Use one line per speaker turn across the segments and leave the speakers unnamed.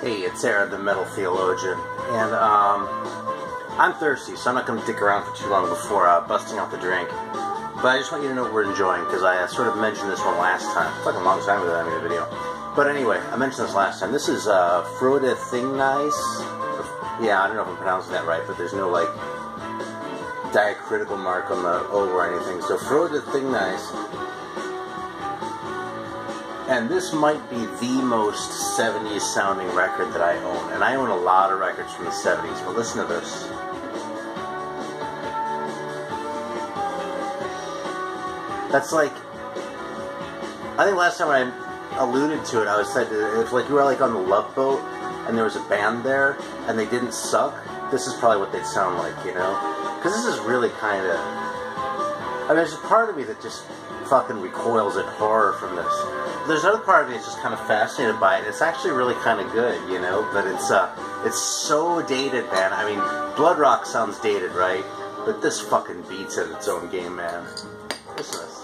Hey, it's Aaron, the Metal Theologian, and I'm thirsty, so I'm not going to dick around for too long before busting out the drink. But I just want you to know what we're enjoying, because I sort of mentioned this one last time. It's like a long time ago that I made a video. But anyway, I mentioned this last time. This is Frode Thingnice. Yeah, I don't know if I'm pronouncing that right, but there's no, like, diacritical mark on the O or anything. So Frode Thingnice. And this might be the most 70s sounding record that I own. And I own a lot of records from the 70s, but listen to this. That's like, I think last time I alluded to it, I was said it's like you were like on the Love Boat and there was a band there and they didn't suck. This is probably what they'd sound like, you know? Because this is really kind of, I mean, there's a part of me that just fucking recoils at horror from this. There's another part of me that's just kind of fascinated by it. It's actually really kind of good, you know, but it's so dated, man. I mean, Blood Rock sounds dated, right? But this fucking beats at its own game, man. Listen to this.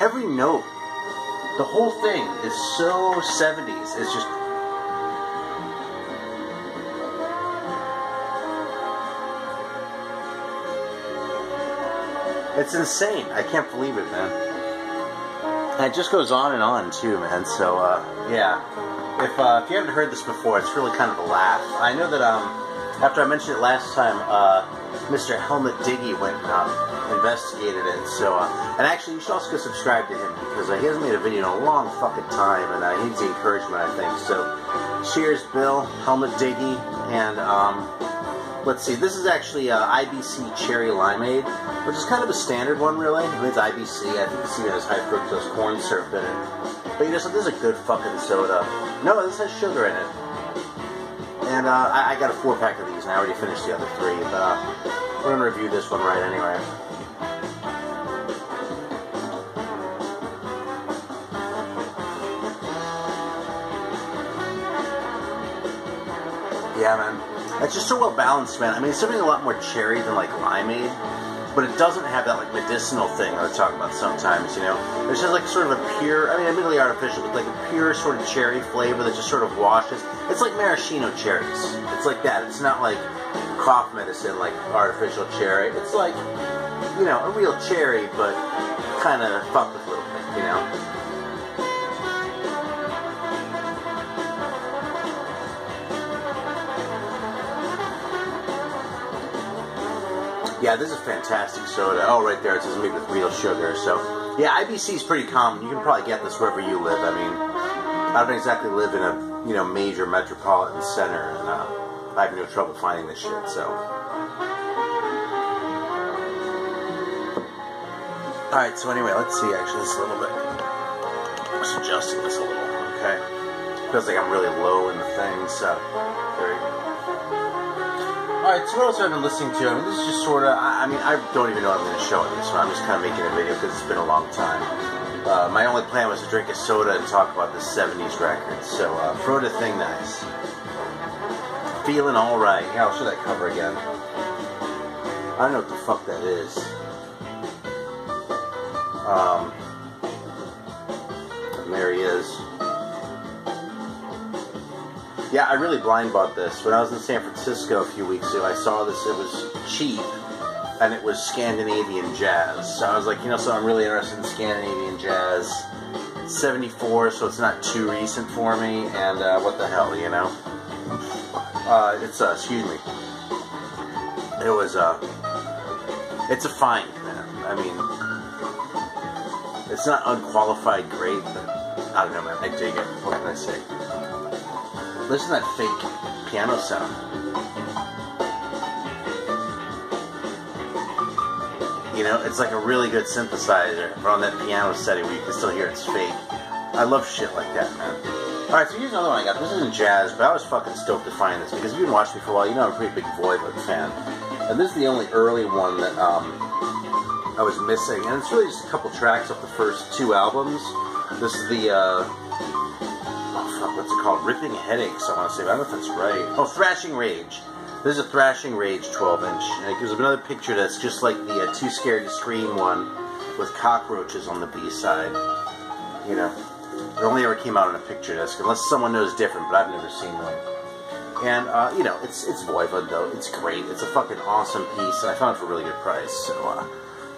Every note, the whole thing is so 70s. It's just... It's insane. I can't believe it, man. And it just goes on and on, too, man. So, yeah. If you haven't heard this before, it's really kind of a laugh. I know that, after I mentioned it last time, Mr. Helmut Diggy went and investigated it. So, and actually, you should also go subscribe to him, because he hasn't made a video in a long fucking time, and he needs the encouragement, I think. So, cheers, Bill, Helmut Diggy, and, let's see, this is actually IBC Cherry Limeade, which is kind of a standard one, really. I mean, it's IBC. I think it's even has high fructose corn syrup in it. But you know, so this is a good fucking soda. No, this has sugar in it. And I got a 4-pack of these, and I already finished the other 3. But we're going to review this one right anyway. Yeah, man. It's just so well balanced, man. I mean, it's something a lot more cherry than like limeade, but it doesn't have that like medicinal thing that I talk about sometimes, you know. It's just like sort of a pure, I mean, admittedly artificial, but like a pure sort of cherry flavor that just sort of washes. It's like maraschino cherries. It's like that. It's not like cough medicine, like artificial cherry. It's like, you know, a real cherry, but kind of fucked with a little bit, you know. Yeah, this is fantastic soda. Oh, right there, it says made with real sugar. So, yeah, IBC is pretty common. You can probably get this wherever you live. I mean, I don't exactly live in a, you know, major metropolitan center, and I have no trouble finding this shit, so. Alright, so anyway, let's see, actually, this a little bit. I'm just adjusting this a little, okay? Feels like I'm really low in the thing, so there you go. Alright, so what else have I been listening to? I mean, this is just sort of, I mean, I don't even know what I'm going to show in this one. I'm just kind of making a video because it's been a long time. My only plan was to drink a soda and talk about the 70s records. So, Frode Thingnice. Feeling Alright. Yeah, I'll show that cover again. I don't know what the fuck that is. And there he is. Yeah, I really blind bought this. When I was in San Francisco a few weeks ago, I saw this. It was cheap, and it was Scandinavian Jazz. So I was like, you know, so I'm really interested in Scandinavian Jazz. It's 74, so it's not too recent for me, and what the hell, you know? Excuse me. It was, it's a find, man. I mean, it's not unqualified great, but I don't know, man. I dig it. What can I say? Listen to that fake piano sound. You know, it's like a really good synthesizer, but on that piano setting where you can still hear it's fake. I love shit like that, man. Alright, so here's another one I got. This isn't jazz, but I was fucking stoked to find this, because if you've been watching me for a while, you know I'm a pretty big Voivod fan. And this is the only early one that I was missing, and it's really just a couple tracks off the first 2 albums. This is the, what's it called? Ripping Headaches, I want to say. I don't know if that's right. Oh, Thrashing Rage. This is a Thrashing Rage 12-inch. And it gives another picture that's just like the Too Scared to Scream one with cockroaches on the B-side. You know, It only ever came out on a picture disc, unless someone knows different, but I've never seen one. And, you know, it's Voivod, though. It's great. It's a fucking awesome piece, and I found it for a really good price, so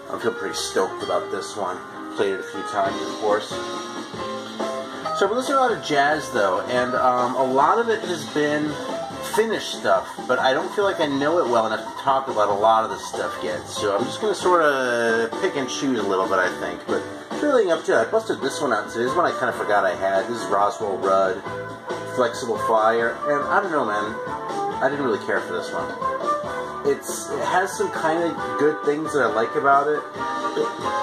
I'm feeling pretty stoked about this one. Played it a few times, of course. So we're listening to a lot of jazz, though, and a lot of it has been Finnish stuff, but I don't feel like I know it well enough to talk about a lot of this stuff yet. So I'm just going to sort of pick and choose a little bit, I think. But leading up to it, I busted this one out today. This is one I kind of forgot I had. This is Roswell Rudd, Flexible Fire, and I don't know, man. I didn't really care for this one. It has some kind of good things that I like about it,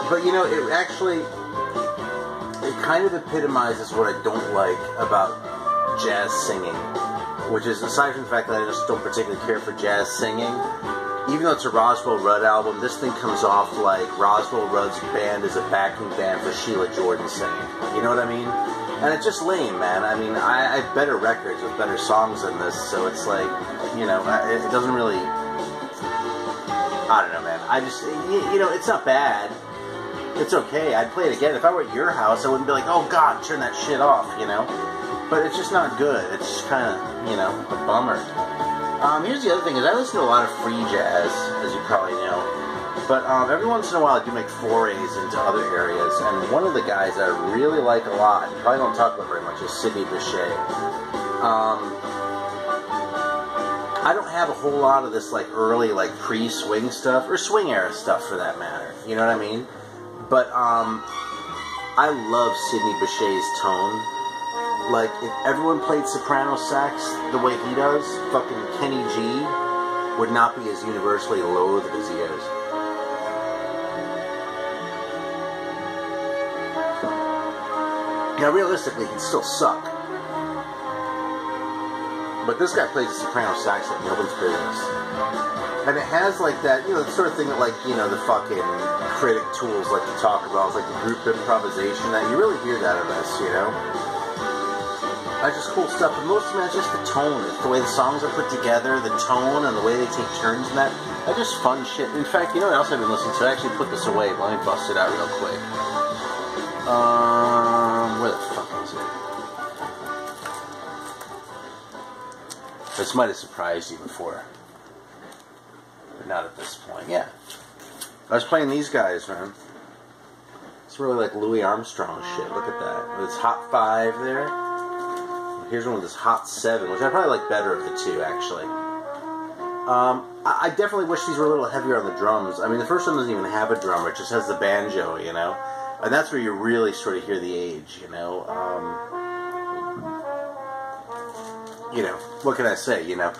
but you know, it kind of epitomizes what I don't like about jazz singing, which is, aside from the fact that I just don't particularly care for jazz singing, even though it's a Roswell Rudd album, this thing comes off like Roswell Rudd's band is a backing band for Sheila Jordan singing. You know what I mean? And it's just lame, man. I mean, I have better records with better songs than this, so it's like, you know, it doesn't really... I don't know, man. I just, you know, it's not bad. It's okay. I'd play it again. If I were at your house, I wouldn't be like, oh, God, turn that shit off, you know? But it's just not good. It's just kind of, you know, a bummer. Here's the other thing, is I listen to a lot of free jazz, as you probably know. But every once in a while I do make forays into other areas, and one of the guys that I really like a lot, and probably don't talk about very much, is Sidney Bechet. I don't have a whole lot of this like early like pre-swing stuff, or swing era stuff for that matter, you know what I mean? But I love Sidney Bechet's tone. Like, if everyone played soprano sax the way he does, fucking Kenny G would not be as universally loathed as he is. Now, realistically, he'd still suck. But this guy plays the soprano sax like nobody's business. And it has, like, that, you know, the sort of thing that, like, you know, the fucking critic tools like to talk about. It's like the group improvisation. That you really hear that in this, you know? That's just cool stuff, but most of it is just the tone. It's the way the songs are put together, the tone, and the way they take turns and that. That's just fun shit. In fact, you know what else I've been listening to? I actually put this away, but let me bust it out real quick. Where the fuck is it? This might have surprised you before, but not at this point. Yeah. I was playing these guys, man. It's really like Louis Armstrong shit. Look at that. With its Hot 5 there. Here's one with this Hot 7, which I probably like better of the two, actually. I definitely wish these were a little heavier on the drums. I mean, the first one doesn't even have a drummer. It just has the banjo, you know? And that's where you really sort of hear the age, you know? You know, what can I say, you know?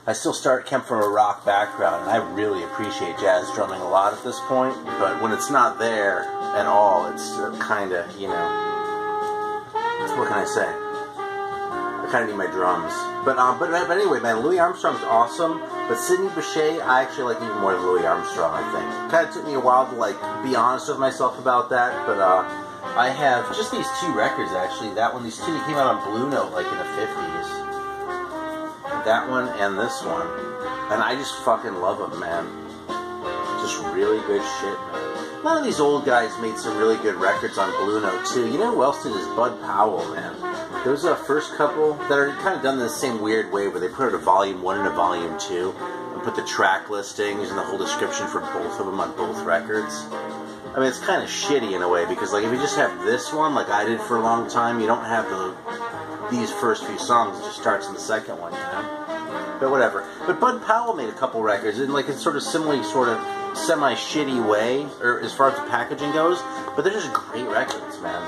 I still came from a rock background, and I really appreciate jazz drumming a lot at this point, but when it's not there at all, it's kind of, you know... What can I say? I kind of need my drums. But anyway, man, Louis Armstrong's awesome, but Sidney Bechet, I actually like even more than Louis Armstrong, I think. Kind of took me a while to, like, be honest with myself about that, but, I have just these two records, actually. That one, these two that came out on Blue Note, like, in the 50s. That one and this one. And I just fucking love them, man. Just really good shit, man. A lot of these old guys made some really good records on Blue Note, too. You know who else did is Bud Powell, man. Those are the first couple that are kind of done in the same weird way where they put out a volume 1 and a volume 2 and put the track listings and the whole description for both of them on both records. I mean, it's kind of shitty in a way because, like, if you just have this one, like I did for a long time, you don't have these first few songs. It just starts in the second one, you know? But whatever. But Bud Powell made a couple records in, like, a sort of similarly sort of semi-shitty way, or as far as the packaging goes, but they're just great records, man.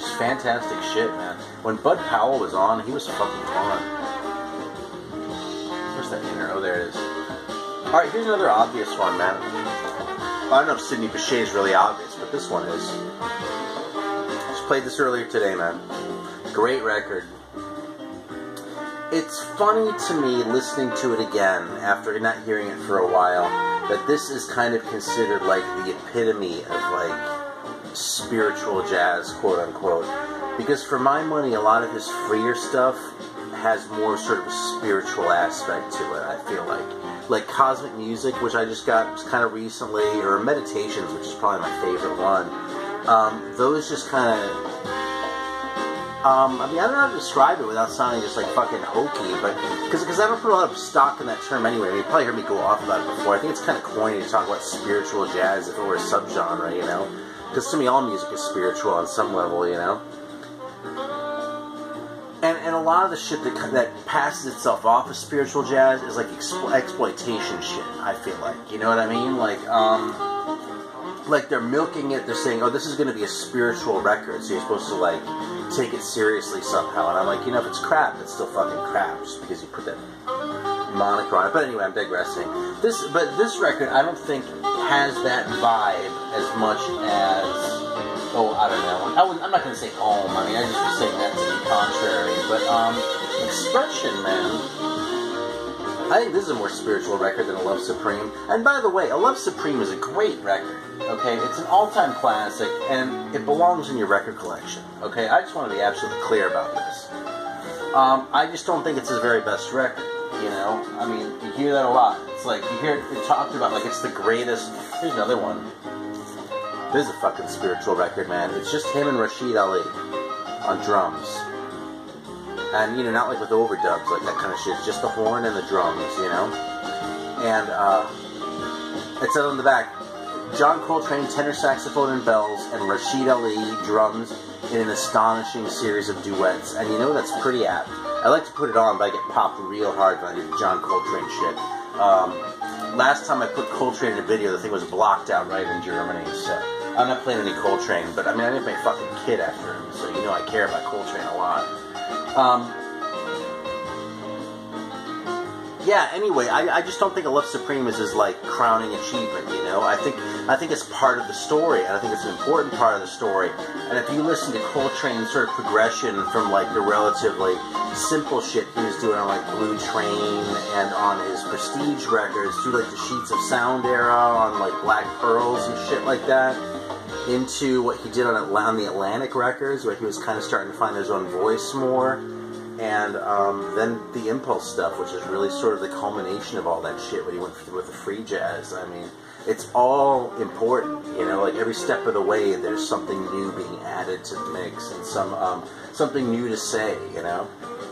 Just fantastic shit, man. When Bud Powell was on, he was fucking on. Where's that inner? Oh, there it is. Alright, here's another obvious one, man. I don't know if Sidney Bechet is really obvious, but this one is. Just played this earlier today, man. Great record. It's funny to me, listening to it again, after not hearing it for a while, that this is kind of considered like the epitome of like spiritual jazz, quote unquote. Because for my money, a lot of his freer stuff has more sort of a spiritual aspect to it, I feel like. Like Cosmic Music, which I just got kind of recently, or Meditations, which is probably my favorite one. Those just kind of I mean, I don't know how to describe it without sounding just like fucking hokey, but because I don't put a lot of stock in that term anyway. I mean, you probably heard me go off about it before. I think it's kind of corny to talk about spiritual jazz if it were a subgenre, you know? Because to me, all music is spiritual on some level, you know? And a lot of the shit that passes itself off as spiritual jazz is like exploitation shit, I feel like. You know what I mean? Like they're milking it, they're saying, oh, this is going to be a spiritual record, so you're supposed to, like, take it seriously somehow. And I'm like, you know, if it's crap, it's still fucking crap, just because you put that moniker on it. But anyway, I'm digressing. This record, I don't think, has that vibe as much as, oh, I don't know. I'm not going to say home. I mean, I just was saying that to be contrary. But, Expression, man. I think this is a more spiritual record than A Love Supreme. And by the way, A Love Supreme is a great record. Okay, it's an all-time classic, and it belongs in your record collection. Okay, I just want to be absolutely clear about this. I just don't think it's his very best record. You know, I mean, you hear that a lot. It's like you hear it talked about like it's the greatest. Here's another one. This is a fucking spiritual record, man. It's just him and Rashid Ali on drums. And, you know, not like with overdubs, like that kind of shit. It's just the horn and the drums, you know? And, it said on the back, John Coltrane, tenor saxophone and bells, and Rashid Ali, drums, in an astonishing series of duets. And you know, that's pretty apt. I like to put it on, but I get popped real hard when I do John Coltrane shit. Last time I put Coltrane in a video, the thing was blocked out right in Germany, so I'm not playing any Coltrane, but I mean, I named my fucking kid after him, so you know I care about Coltrane a lot. Yeah, anyway, I just don't think A Love Supreme is his, like, crowning achievement, you know? I think it's part of the story, and I think it's an important part of the story. And if you listen to Coltrane's sort of progression from, like, the relatively simple shit he was doing on, like, Blue Train and on his Prestige records, through, like, the Sheets of Sound era, on, like, Black Pearls and shit like that, into what he did on the Atlantic records, where he was kind of starting to find his own voice more. And then the Impulse stuff, which is really sort of the culmination of all that shit when he went with the free jazz. I mean, it's all important, you know, like every step of the way there's something new being added to the mix and something new to say, you know.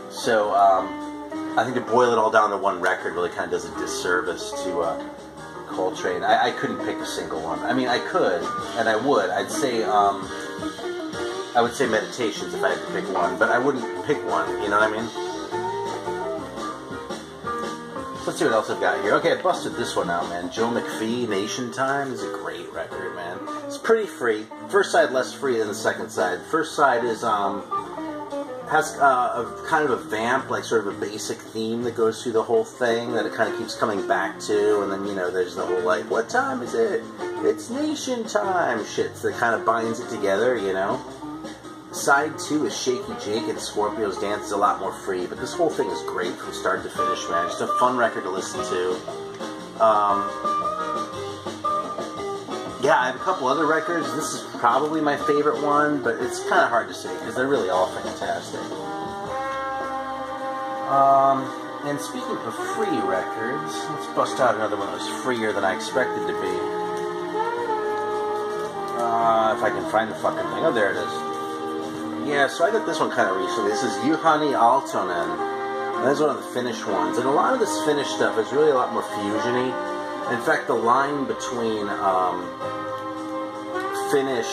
So I think to boil it all down to one record really kind of does a disservice to Coltrane. I couldn't pick a single one. I mean, I could, and I would. I would say Meditations if I had to pick one, but I wouldn't pick one, you know what I mean? Let's see what else I've got here. Okay, I busted this one out, man. Joe Mcphee, Nation Time, is a great record, man. It's pretty free. First side less free than the second side. First side is, has a kind of a vamp, like sort of a basic theme that goes through the whole thing that it kind of keeps coming back to, and then, you know, there's the whole, like, what time is it? It's Nation Time shit that kind of binds it together, you know? Side 2 is Shaky Jake and Scorpio's Dance is a lot more free, but this whole thing is great from start to finish, man. Just a fun record to listen to. Yeah, I have a couple other records. This is probably my favorite one, but it's kind of hard to say because they're really all fantastic. And speaking of free records, let's bust out another one that was freer than I expected to be. If I can find the fucking thing. Oh, there it is. Yeah, so I got this one kind of recently. This is Juhani Aaltonen. And this is one of the Finnish ones. And a lot of this Finnish stuff is really a lot more fusion-y. In fact, the line between Finnish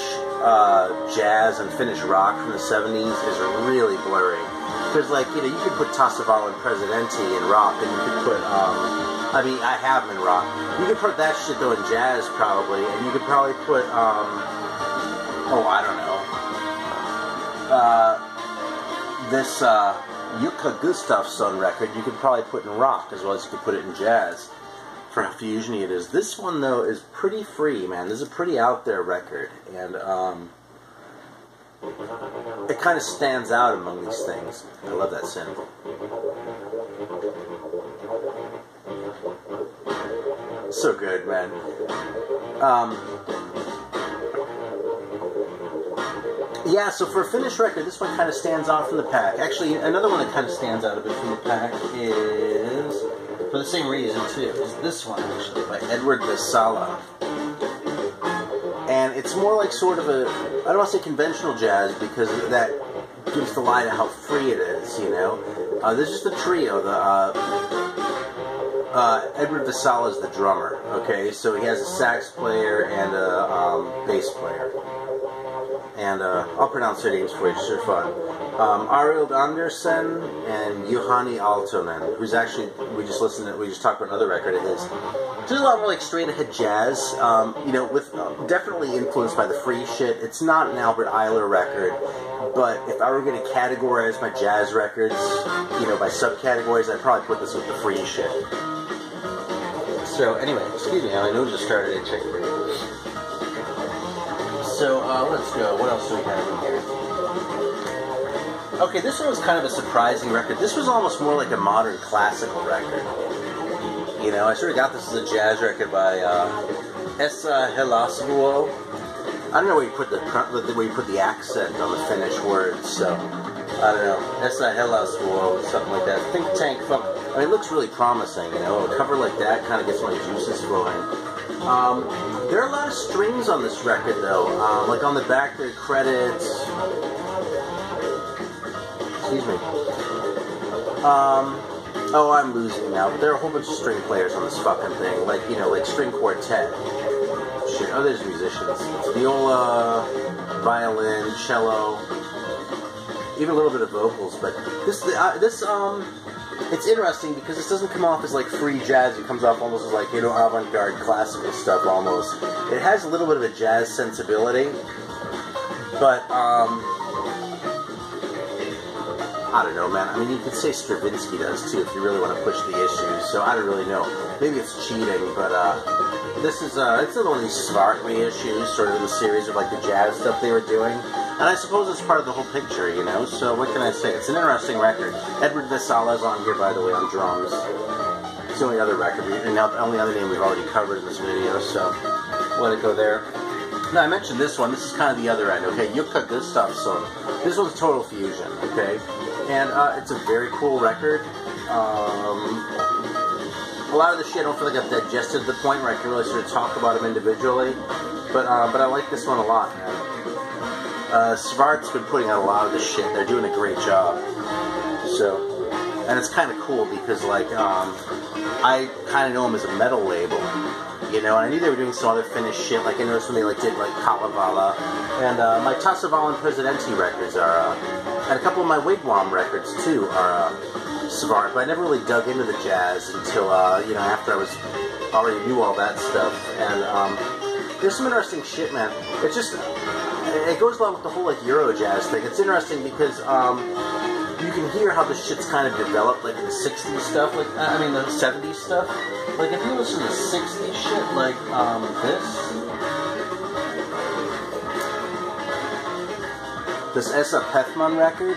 jazz and Finnish rock from the 70s is really blurry. Because, like, you know, you could put Tasaval and Presidente in rock, and you could put, I mean, I have them in rock. You could put that shit, though, in jazz, probably. And you could probably put, oh, I don't know. This Yuka Gustafsson record you could probably put in rock as well as you could put it in jazz for how fusiony it is. This one, though, is pretty free, man. This is a pretty out there record, and it kind of stands out among these things. I love that synth. So good, man. Yeah, so for a Finnish record, this one kind of stands out from the pack. Actually, another one that kind of stands out a bit from the pack is, for the same reason too, is this one, actually, by Edward Vesala. And it's more like sort of a, I don't want to say conventional jazz, because that gives the lie to how free it is, you know. There's just a trio. Edward Vasala is the drummer, okay? So he has a sax player and a bass player. And I'll pronounce their names for you, just for fun. Arild Andersen and Juhani Aaltonen, who's actually, we just talked about another record of his. There's a lot more like straight ahead jazz, you know, with definitely influenced by the free shit. It's not an Albert Ayler record, but if I were going to categorize my jazz records, you know, by subcategories, I'd probably put this with the free shit. So anyway, excuse me, I know just started a check for you. So let's go. What else do we have in here? Okay, this one was kind of a surprising record. This was almost more like a modern classical record. You know, I sort of got this as a jazz record by Esa Helasvuo. I don't know where you put the accent on the Finnish words, so I don't know. Esa Helasvuo, something like that. Think Tank Funk. I mean, it looks really promising. You know, a cover like that kind of gets my juices flowing. There are a lot of strings on this record, though. Like on the back, there are credits. Excuse me. Oh, I'm losing now, but there are a whole bunch of string players on this fucking thing. Like, you know, like string quartet. Shit. Oh, there's musicians. It's viola, violin, cello, even a little bit of vocals. But it's interesting because this doesn't come off as like free jazz. It comes off almost as like, you know, avant-garde classical stuff almost. It has a little bit of a jazz sensibility, but I don't know, man. I mean, you could say Stravinsky does too if you really want to push the issues. So I don't really know. Maybe it's cheating, but this is it's another one of these Svart reissues, sort of in the series of like the jazz stuff they were doing. And I suppose it's part of the whole picture, you know. So what can I say? It's an interesting record. Edward Vasala is on here, by the way, on drums. It's the only other record, and now the only other name we've already covered in this video. So let it go there. Now I mentioned this one. This is kind of the other end. Okay, Yuka Gustafsson. This one's total fusion. Okay. And it's a very cool record. A lot of the shit I don't feel like I've digested to the point where I can really sort of talk about them individually. But I like this one a lot, man. Svart's been putting out a lot of this shit. They're doing a great job. So, and it's kind of cool because, like, I kind of know them as a metal label. You know, and I knew they were doing some other Finnish shit. Like, I noticed when they, like, did, like, Kalevala. And my Tassaval and Presidenti records are, and a couple of my Wigwam records, too, are Svart. But I never really dug into the jazz until, you know, after I already knew all that stuff. And there's some interesting shit, man. It's just, it goes along with the whole, like, Euro jazz thing. It's interesting because you can hear how this shit's kind of developed, like, in the 60s stuff. Like, I mean, the 70s stuff. Like, if you listen to 60s shit, like, this Esa Pethman record,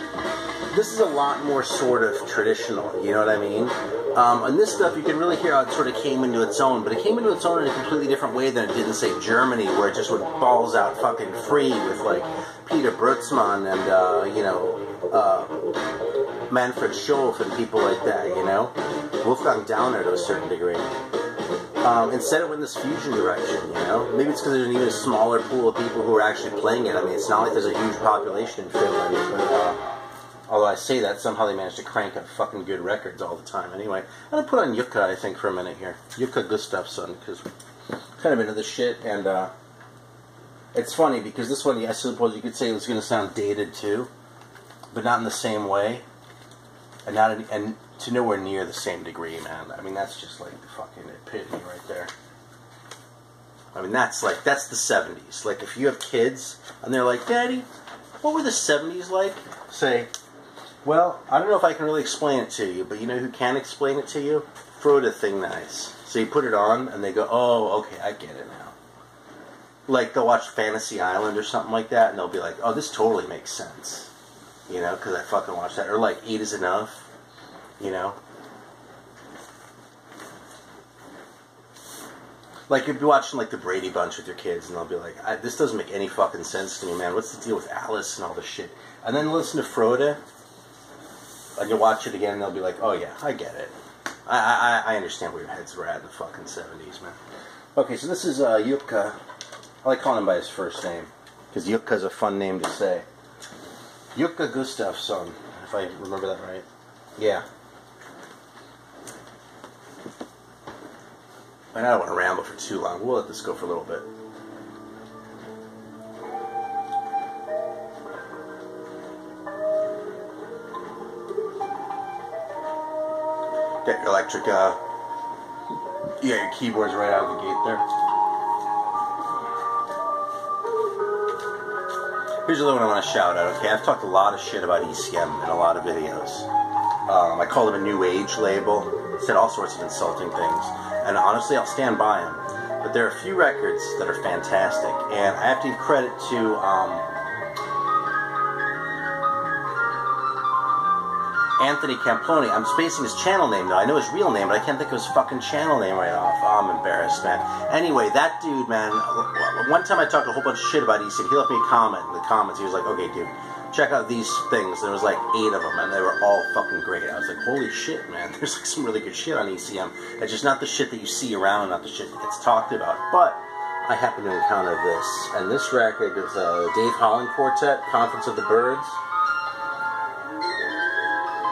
this is a lot more sort of traditional, you know what I mean? And this stuff, you can really hear how it sort of came into its own, but it came into its own in a completely different way than it did in, say, Germany, where it just went balls out fucking free with, like, Peter Brutzmann and, you know, Manfred Schoff and people like that, you know? Wolfgang Downer to a certain degree. Instead it went in this fusion direction, you know? Maybe it's because there's an even smaller pool of people who are actually playing it. I mean, it's not like there's a huge population in Finland, but, although I say that, somehow they manage to crank out fucking good records all the time. Anyway, I'm going to put on Yuka, I think, for a minute here. Yuka Gustafsson, because I'm kind of into this shit, and it's funny, because this one, I suppose you could say it was going to sound dated, too, but not in the same way, and to nowhere near the same degree, man. I mean, that's just like the fucking epitome right there. I mean, that's the 70s. Like, if you have kids, and they're like, Daddy, what were the 70s like? Say, well, I don't know if I can really explain it to you, but you know who can explain it to you? Frode Thing Nice. So you put it on, and they go, oh, okay, I get it now. Like, they'll watch Fantasy Island or something like that, and they'll be like, oh, this totally makes sense. You know, because I fucking watched that. Or like, 8 is Enough. You know? Like, you'd be watching, like, the Brady Bunch with your kids, and they'll be like, this doesn't make any fucking sense to me, man. What's the deal with Alice and all this shit? And then listen to Frode, and you'll watch it again, and they'll be like, oh, yeah, I get it. I understand where your heads were at in the fucking 70s, man. Okay, so this is Yuka. I like calling him by his first name, because Yuka's a fun name to say. Yuka Gustafsson, if I remember that right. Yeah. And I don't want to ramble for too long. We'll let this go for a little bit. Get your electric, you got your keyboards right out of the gate there. Here's another one I want to shout out, okay? I've talked a lot of shit about ECM in a lot of videos. I called them a new age label, said all sorts of insulting things, and honestly, I'll stand by them. But there are a few records that are fantastic, and I have to give credit to, Anthony Camploni. I'm spacing his channel name though. I know his real name, but I can't think of his fucking channel name right off. Oh, I'm embarrassed, man. Anyway, that dude, man, one time I talked a whole bunch of shit about ECM. He left me a comment in the comments. He was like, okay, dude, check out these things. There was like 8 of them, and they were all fucking great. I was like, holy shit, man. There's like some really good shit on ECM. It's just not the shit that you see around, not the shit that gets talked about. But I happen to encounter this. And this record is Dave Holland Quartet, Conference of the Birds,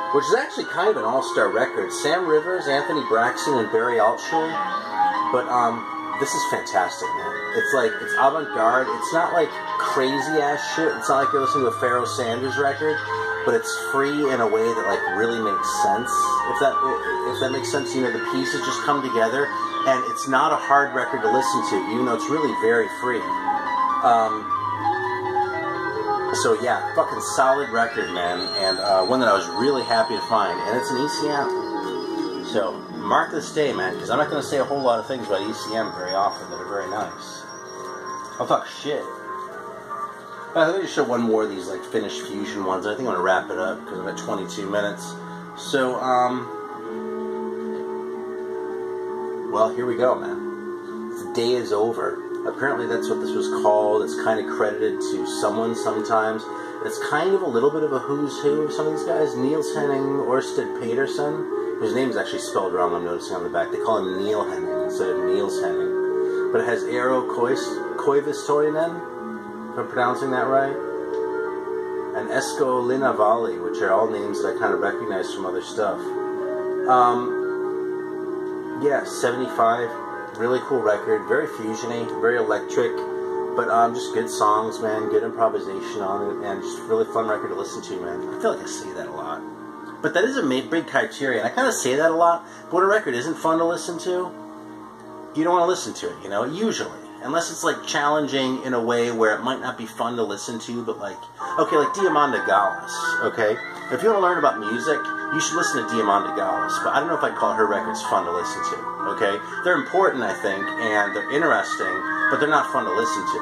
which is actually kind of an all-star record. Sam Rivers, Anthony Braxton, and Barry Altschul. But this is fantastic, man. It's like, it's avant-garde. It's not like crazy-ass shit. It's not like you're listening to a Pharoah Sanders record, but it's free in a way that like really makes sense. If that makes sense, you know, the pieces just come together, and it's not a hard record to listen to, even though it's really very free. So yeah, fucking solid record, man, and one that I was really happy to find, and it's an ECM. So mark this day, man, because I'm not going to say a whole lot of things about ECM very often that are very nice. I'll talk shit. I think I just show one more of these like Finnish fusion ones. I think I'm going to wrap it up because I'm at 22 minutes. So, well, here we go, man. The day is over. Apparently that's what this was called. It's kind of credited to someone sometimes. It's kind of a little bit of a who's who of some of these guys. Niels Henning Orsted Peterson, whose name is actually spelled wrong, I'm noticing on the back. They call him Neil Henning instead of Niels Henning. But it has Eero Koivistoinen, if I'm pronouncing that right, and Esko Linnavali, which are all names that I kind of recognize from other stuff. Yeah, 75. Really cool record, very fusiony, very electric, but just good songs, man, good improvisation on it, and just really fun record to listen to, man. I feel like I say that a lot, but that is a big criteria, and I kind of say that a lot, but when a record isn't fun to listen to, you don't want to listen to it, you know, usually, unless it's like challenging in a way where it might not be fun to listen to, but like, okay, like Diamanda Gallis, okay? If you want to learn about music, you should listen to Diamanda Gallis, but I don't know if I'd call her records fun to listen to, okay? They're important, I think, and they're interesting, but they're not fun to listen to.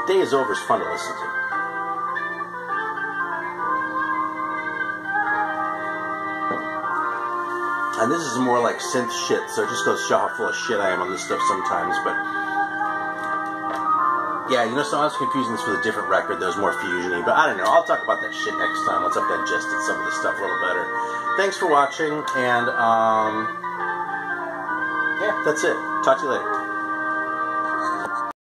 Day is Over is fun to listen to. And this is more like synth shit, so it just goes to show how full of shit I am on this stuff sometimes, but yeah, you know, so I was confusing this with a different record that was more fusiony, but I don't know. I'll talk about that shit next time once I've digested some of this stuff a little better. Thanks for watching, and yeah, that's it. Talk to you later.